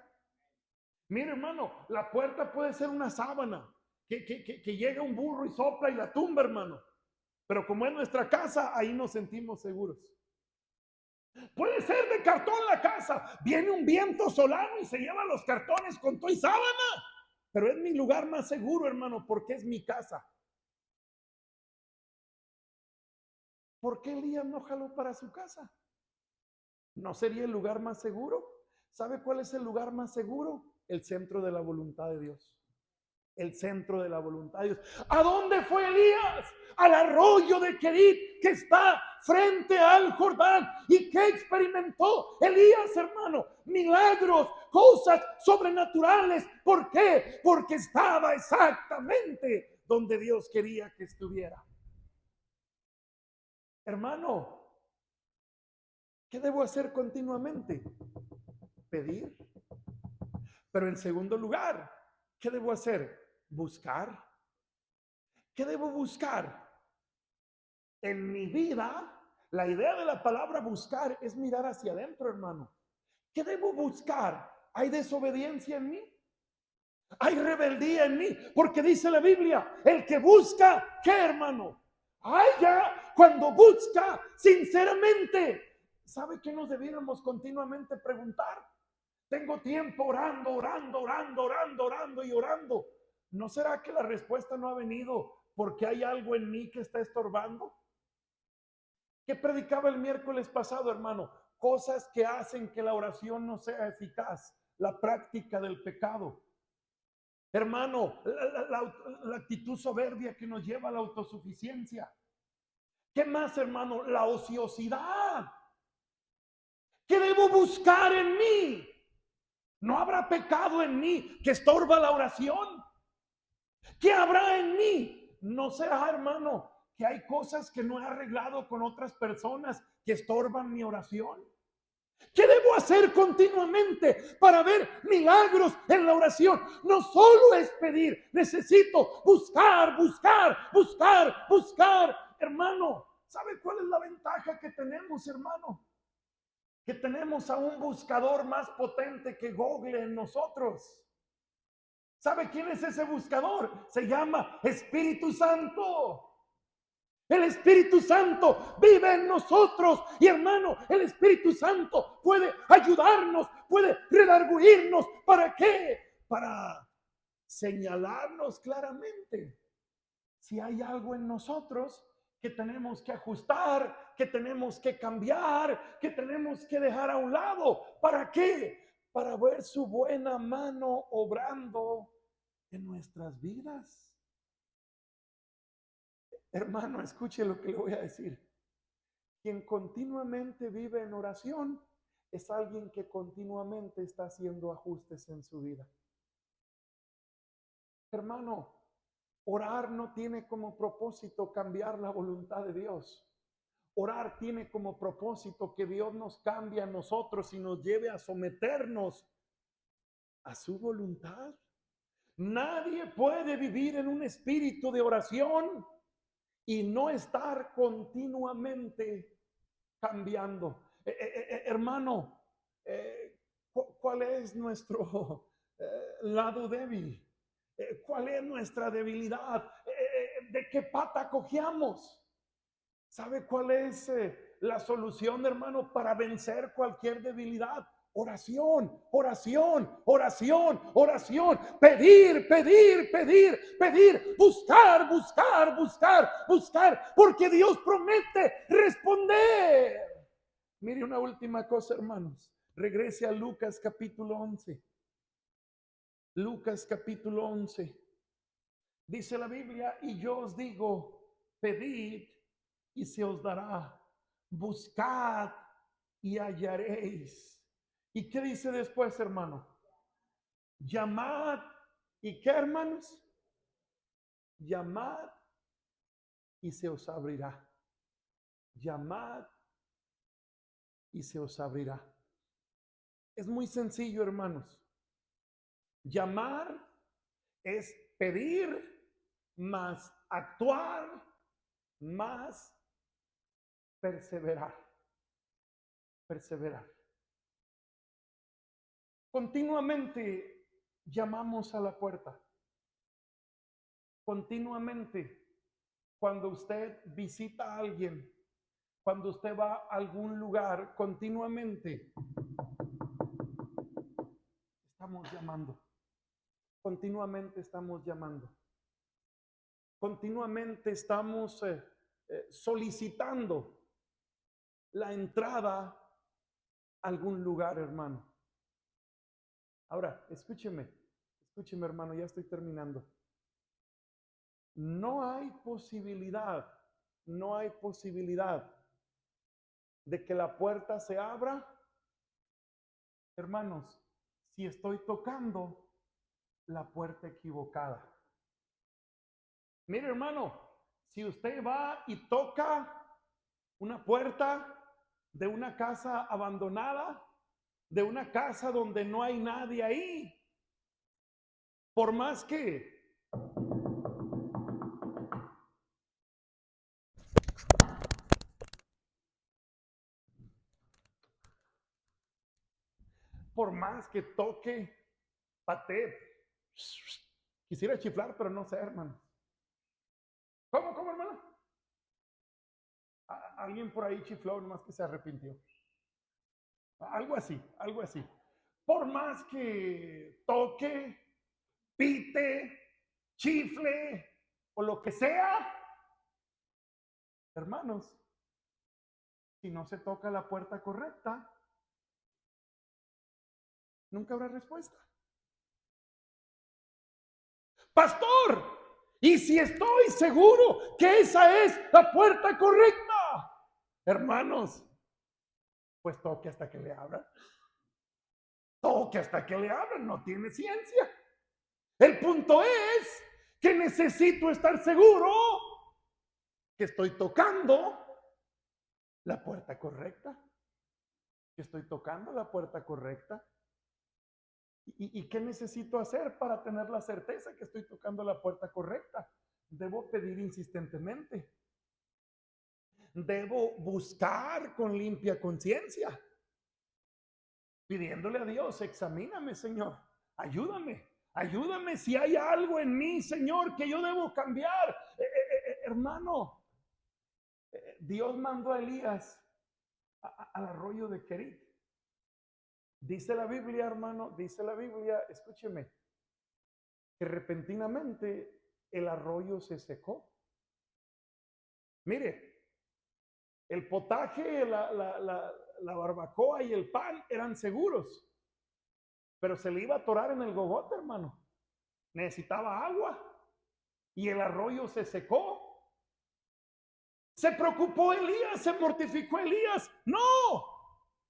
Mire, hermano, la puerta puede ser una sábana, que llega un burro y sopla y la tumba, hermano. Pero como es nuestra casa, ahí nos sentimos seguros. Puede ser de cartón la casa. Viene un viento solano y se lleva los cartones con todo y sábana. Pero es mi lugar más seguro, hermano, porque es mi casa. ¿Por qué Elías no jaló para su casa? ¿No sería el lugar más seguro? ¿Sabe cuál es el lugar más seguro? El centro de la voluntad de Dios. El centro de la voluntad de Dios. ¿A dónde fue Elías? Al arroyo de Kerit, que está frente al Jordán. ¿Y qué experimentó Elías, hermano? Milagros, cosas sobrenaturales. ¿Por qué? Porque estaba exactamente donde Dios quería que estuviera. Hermano, ¿Qué debo hacer continuamente? Pedir. Pero en segundo lugar, ¿qué debo hacer? Buscar. ¿Qué debo buscar? En mi vida, la idea de la palabra buscar es mirar hacia adentro, hermano. ¿Qué debo buscar? ¿Hay desobediencia en mí? ¿Hay rebeldía en mí? Porque dice la Biblia, el que busca, ¿qué, hermano? Haya cuando busca sinceramente. ¿Sabe qué nos debiéramos continuamente preguntar? Tengo tiempo orando, orando, orando, orando, orando y orando. ¿No será que la respuesta no ha venido porque hay algo en mí que está estorbando? ¿Qué predicaba el miércoles pasado, hermano? Cosas que hacen que la oración no sea eficaz. La práctica del pecado. Hermano, la actitud soberbia que nos lleva a la autosuficiencia. ¿Qué más, hermano? La ociosidad. ¿Qué debo buscar en mí? ¿No habrá pecado en mí que estorba la oración? ¿Qué habrá en mí? ¿No será, hermano, que hay cosas que no he arreglado con otras personas que estorban mi oración? ¿Qué debo hacer continuamente para ver milagros en la oración? No solo es pedir, necesito buscar, buscar, buscar, buscar. Hermano, ¿sabe cuál es la ventaja que tenemos, hermano? Que tenemos a un buscador más potente que Google en nosotros. ¿Sabe quién es ese buscador? Se llama Espíritu Santo. El Espíritu Santo vive en nosotros y, hermano, el Espíritu Santo puede ayudarnos, puede redarguirnos. ¿Para qué? Para señalarnos claramente si hay algo en nosotros que tenemos que ajustar, que tenemos que cambiar, que tenemos que dejar a un lado. ¿Para qué? Para ver su buena mano obrando en nuestras vidas. Hermano, escuche lo que le voy a decir. Quien continuamente vive en oración es alguien que continuamente está haciendo ajustes en su vida. Hermano, orar no tiene como propósito cambiar la voluntad de Dios. Orar tiene como propósito que Dios nos cambie a nosotros y nos lleve a someternos a su voluntad. Nadie puede vivir en un espíritu de oración y no estar continuamente cambiando. Hermano, ¿cuál es nuestro lado débil? ¿Cuál es nuestra debilidad? ¿De qué pata cojeamos? ¿Sabe cuál es la solución, hermano, para vencer cualquier debilidad? Oración, oración, oración, oración. Pedir, pedir, pedir, pedir. Buscar, buscar, buscar, buscar. Porque Dios promete responder. Mire una última cosa, hermanos. Regrese a Lucas capítulo 11. Lucas capítulo 11. Dice la Biblia, y yo os digo, pedid y se os dará. Buscad y hallaréis. ¿Y qué dice después, hermano? Llamad. ¿Y qué, hermanos? Llamad y se os abrirá. Llamad y se os abrirá. Es muy sencillo, hermanos. Llamar es pedir, más actuar, más perseverar. Perseverar. Continuamente llamamos a la puerta. Continuamente, cuando usted visita a alguien, cuando usted va a algún lugar, continuamente estamos llamando. Continuamente estamos llamando. Continuamente estamos solicitando la entrada a algún lugar, hermano. Ahora, escúcheme, escúcheme, hermano, ya estoy terminando. No hay posibilidad, no hay posibilidad de que la puerta se abra, hermanos, si estoy tocando la puerta equivocada. Mire, hermano, si usted va y toca una puerta de una casa abandonada, de una casa donde no hay nadie ahí. Por más que toque, patee. Quisiera chiflar, pero no sé, hermano. ¿Cómo, hermano? Alguien por ahí chifló, nomás que se arrepintió. Algo así, algo así. Por más que toque, pite, chifle o lo que sea, hermanos, si no se toca la puerta correcta, nunca habrá respuesta. Pastor, ¿y si estoy seguro que esa es la puerta correcta? Hermanos, pues toque hasta que le abran. Toque hasta que le abran, no tiene ciencia. El punto es que necesito estar seguro que estoy tocando la puerta correcta. Que estoy tocando la puerta correcta. ¿Y qué necesito hacer para tener la certeza que estoy tocando la puerta correcta? Debo pedir insistentemente. Debo buscar con limpia conciencia, pidiéndole a Dios, examíname, Señor, ayúdame si hay algo en mí, Señor, que yo debo cambiar. Hermano, Dios mandó a Elías al arroyo de Querit. Dice la Biblia, hermano, dice la Biblia, escúcheme, que repentinamente el arroyo se secó. Mire, el potaje, la barbacoa y el pan eran seguros, pero se le iba a atorar en el gogote, hermano. Necesitaba agua y el arroyo se secó. Se preocupó Elías, se mortificó Elías. No,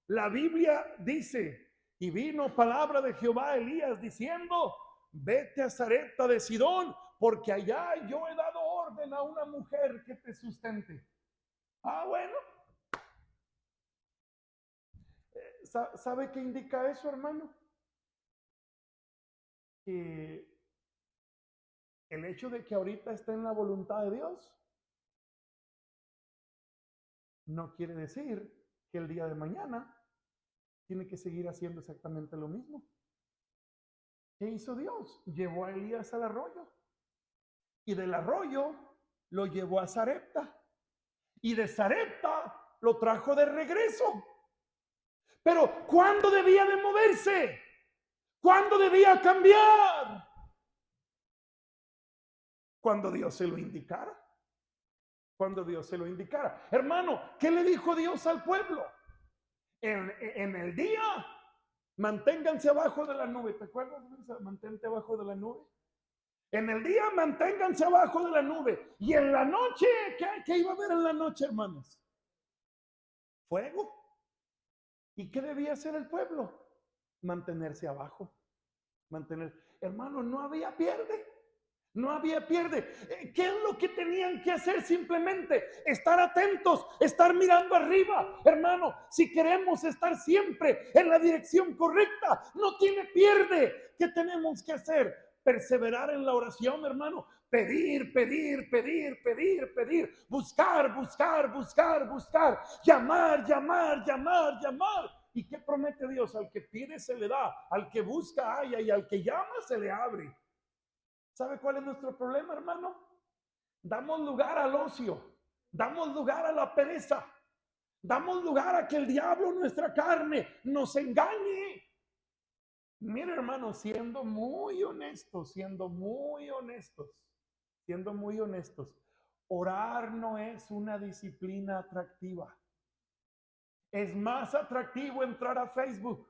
la Biblia dice, y vino palabra de Jehová a Elías diciendo, vete a Sarepta de Sidón, porque allá yo he dado orden a una mujer que te sustente. Bueno. ¿Sabe qué indica eso, hermano? Que el hecho de que ahorita esté en la voluntad de Dios no quiere decir que el día de mañana tiene que seguir haciendo exactamente lo mismo. ¿Qué hizo Dios? Llevó a Elías al arroyo y del arroyo lo llevó a Sarepta y de Sarepta lo trajo de regreso. Pero ¿cuándo debía de moverse? ¿Cuándo debía cambiar? Cuando Dios se lo indicara. Cuando Dios se lo indicara. Hermano, ¿qué le dijo Dios al pueblo? En el día, manténganse abajo de la nube. ¿Te acuerdas? Mantente abajo de la nube. En el día, manténganse abajo de la nube. Y en la noche, ¿qué iba a haber en la noche, hermanos? Fuego. ¿Y qué debía hacer el pueblo? Mantenerse abajo. Hermano, no había pierde. No había pierde. ¿Qué es lo que tenían que hacer? Simplemente estar atentos, estar mirando arriba. Hermano, si queremos estar siempre en la dirección correcta, no tiene pierde. ¿Qué tenemos que hacer? Perseverar en la oración, hermano. Pedir, buscar, llamar. ¿Y qué promete Dios? Al que pide se le da, al que busca halla y al que llama se le abre. ¿Sabe cuál es nuestro problema, hermano? Damos lugar al ocio, damos lugar a la pereza, damos lugar a que el diablo, nuestra carne, nos engañe. Mira, hermano, siendo muy honestos, orar no es una disciplina atractiva. Es más atractivo entrar a Facebook.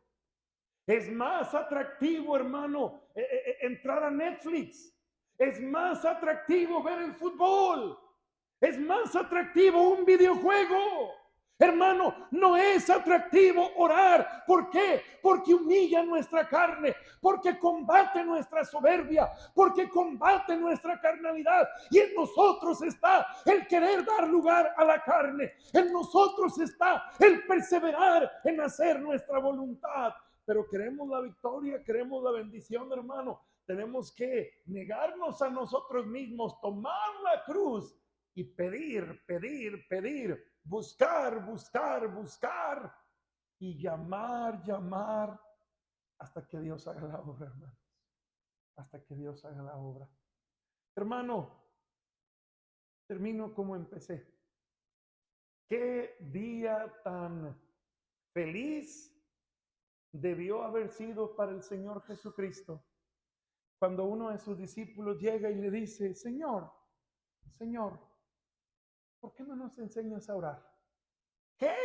Es más atractivo, hermano, entrar a Netflix. Es más atractivo ver el fútbol. Es más atractivo un videojuego. Hermano, no es atractivo orar. ¿Por qué? Porque humilla nuestra carne, porque combate nuestra soberbia, porque combate nuestra carnalidad. Y en nosotros está el querer dar lugar a la carne. En nosotros está el perseverar en hacer nuestra voluntad. Pero queremos la victoria, queremos la bendición, hermano. Tenemos que negarnos a nosotros mismos, tomar la cruz y pedir, pedir, pedir, buscar, buscar, buscar y llamar, llamar hasta que Dios haga la obra, hermano. Hasta que Dios haga la obra. Hermano, termino como empecé. Qué día tan feliz debió haber sido para el Señor Jesucristo cuando uno de sus discípulos llega y le dice: Señor, Señor, ¿por qué no nos enseñas a orar? ¿Qué?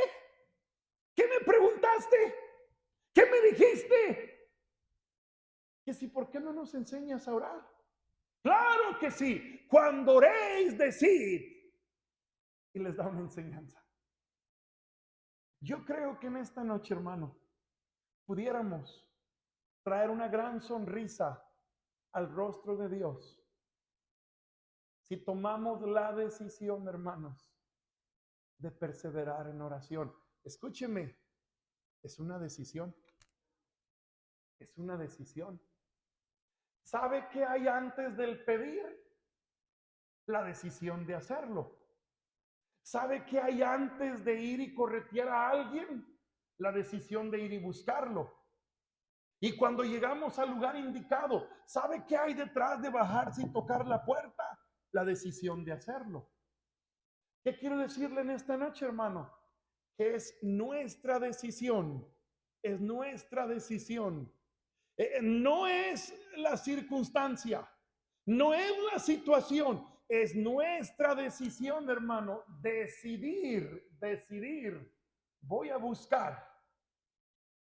¿Qué me preguntaste? ¿Qué me dijiste? Que si, ¿por qué no nos enseñas a orar? Claro que sí. Cuando oréis, decid. Y les da una enseñanza. Yo creo que en esta noche, hermano, pudiéramos traer una gran sonrisa al rostro de Dios si tomamos la decisión, hermanos, de perseverar en oración. Escúcheme, es una decisión. Es una decisión. ¿Sabe qué hay antes del pedir? La decisión de hacerlo. ¿Sabe qué hay antes de ir y corretear a alguien? La decisión de ir y buscarlo. Y cuando llegamos al lugar indicado, ¿sabe qué hay detrás de bajarse y tocar la puerta? La decisión de hacerlo. ¿Qué quiero decirle en esta noche, hermano? Que es nuestra decisión. Es nuestra decisión. No es la circunstancia, no es la situación, es nuestra decisión, hermano, decidir. Voy a buscar,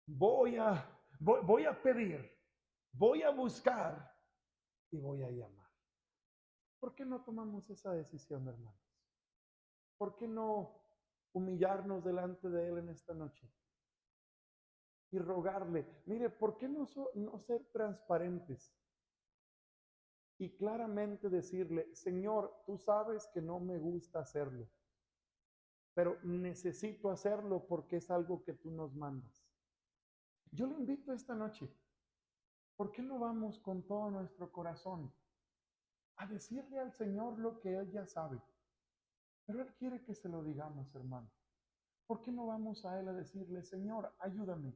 voy a pedir, voy a buscar y voy a llamar. ¿Por qué no tomamos esa decisión, hermanos? ¿Por qué no humillarnos delante de Él en esta noche y rogarle? Mire, ¿por qué no ser transparentes? Y claramente decirle: Señor, tú sabes que no me gusta hacerlo, pero necesito hacerlo porque es algo que tú nos mandas. Yo le invito esta noche, ¿por qué no vamos con todo nuestro corazón a decirle al Señor lo que Él ya sabe? Pero Él quiere que se lo digamos, hermano. ¿Por qué no vamos a Él a decirle: Señor, ayúdame,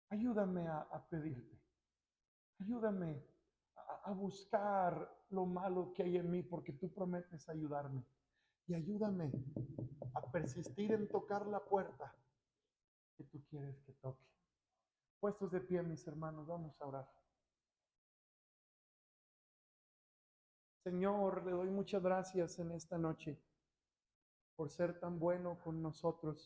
ayúdame a pedirte, ayúdame a buscar lo malo que hay en mí porque tú prometes ayudarme? Y ayúdame a persistir en tocar la puerta que tú quieres que toque. Puestos de pie, mis hermanos, vamos a orar. Señor, le doy muchas gracias en esta noche por ser tan bueno con nosotros.